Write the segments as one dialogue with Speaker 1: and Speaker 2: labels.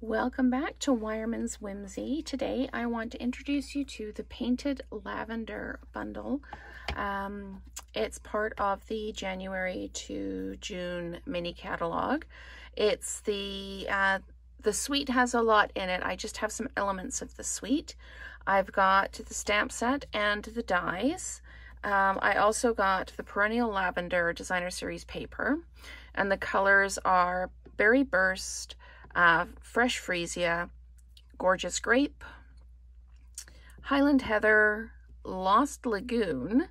Speaker 1: Welcome back to Wireman's Whimsy. Today I want to introduce you to the Painted Lavender bundle. It's part of the January to June mini catalog. It's the suite has a lot in it. I just have some elements of the suite. I've got the stamp set and the dies. I also got the Perennial Lavender Designer Series paper, and the colors are Berry Burst, Fresh Freesia, Gorgeous Grape, Highland Heather, Lost Lagoon,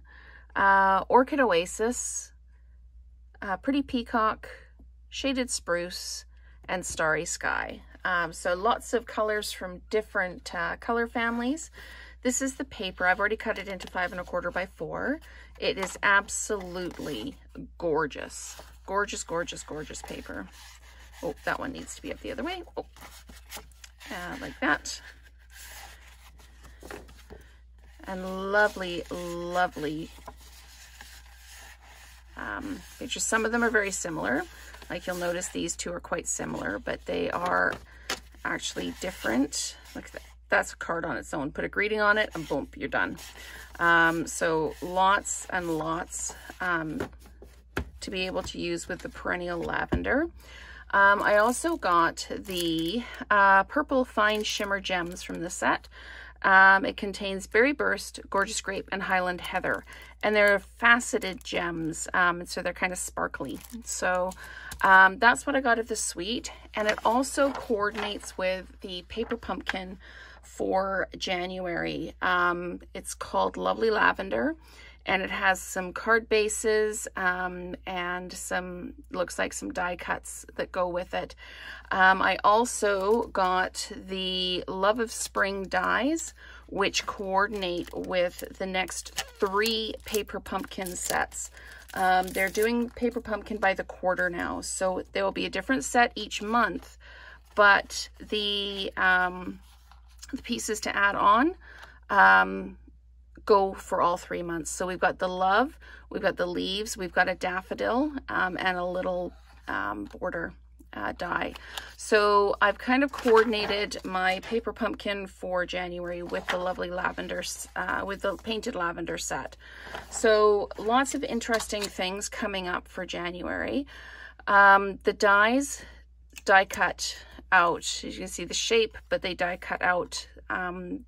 Speaker 1: Orchid Oasis, Pretty Peacock, Shaded Spruce, and Starry Sky. So lots of colors from different color families. This is the paper. I've already cut it into 5 1/4 by 4. It is absolutely gorgeous. Gorgeous, gorgeous, gorgeous paper. Oh, that one needs to be up the other way. Oh, like that. And lovely, lovely pictures. Some of them are very similar. Like you'll notice these two are quite similar, but they are actually different. Look at that. That's a card on its own. Put a greeting on it and boom, you're done. So lots and lots to be able to use with the Perennial Lavender. I also got the purple fine shimmer gems from the set. It contains Berry Burst, Gorgeous Grape, and Highland Heather, and they're faceted gems, so they're kind of sparkly. So that's what I got of the suite, and it also coordinates with the paper pumpkin for January. It's called Lovely Lavender, and it has some card bases and some, looks like some die cuts that go with it. I also got the Love of Spring dies, which coordinate with the next 3 paper pumpkin sets. They're doing paper pumpkin by the quarter now, so there will be a different set each month, but the pieces to add on go for all 3 months. So we've got the love, we've got the leaves, we've got a daffodil, and a little border die. So I've kind of coordinated my paper pumpkin for January with the lovely lavender, with the Painted Lavender set. So lots of interesting things coming up for January. The dies, die cut out. You can see the shape, but they die cut out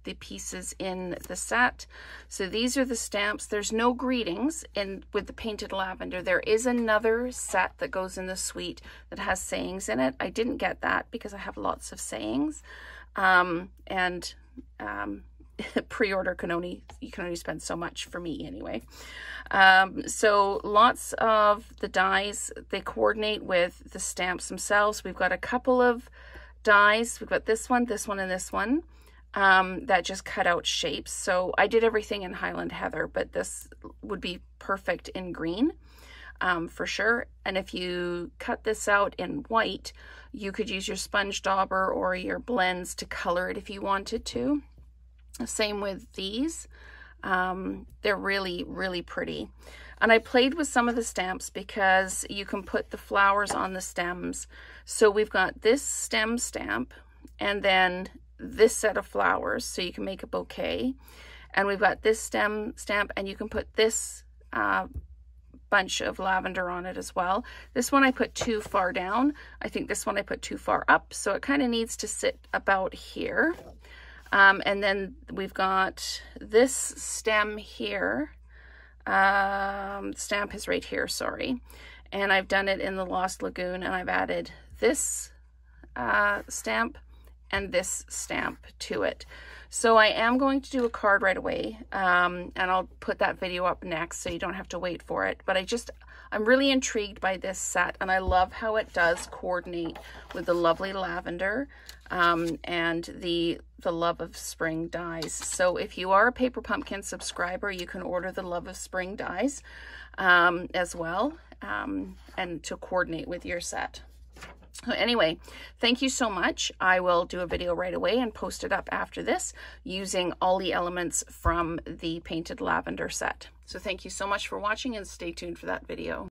Speaker 1: the pieces in the set. So these are the stamps. There's no greetings in with the Painted Lavender. There is another set that goes in the suite that has sayings in it. I didn't get that because I have lots of sayings, and pre-order you can only spend so much for me anyway. So lots of the dies, they coordinate with the stamps themselves. We've got a couple of dies. We've got this one, and this one. That just cut out shapes. So I did everything in Highland Heather, but this would be perfect in green for sure. And if you cut this out in white, you could use your sponge dauber or your blends to color it if you wanted to. Same with these. They're really, really pretty. And I played with some of the stamps because you can put the flowers on the stems. So we've got this stem stamp and then this set of flowers, so you can make a bouquet. And we've got this stem stamp, and you can put this bunch of lavender on it as well. This one I put too far down. I think this one I put too far up, so it kind of needs to sit about here. And then we've got this stem here. Stamp is right here, sorry. And I've done it in the Lost Lagoon, and I've added this stamp and this stamp to it. So I am going to do a card right away, and I'll put that video up next so you don't have to wait for it. But I'm really intrigued by this set, and I love how it does coordinate with the lovely lavender and the Love of Spring dies. So if you are a Paper Pumpkin subscriber, you can order the Love of Spring dies as well, and to coordinate with your set. Anyway, thank you so much. I will do a video right away and post it up after this using all the elements from the Painted Lavender set. So thank you so much for watching, and stay tuned for that video.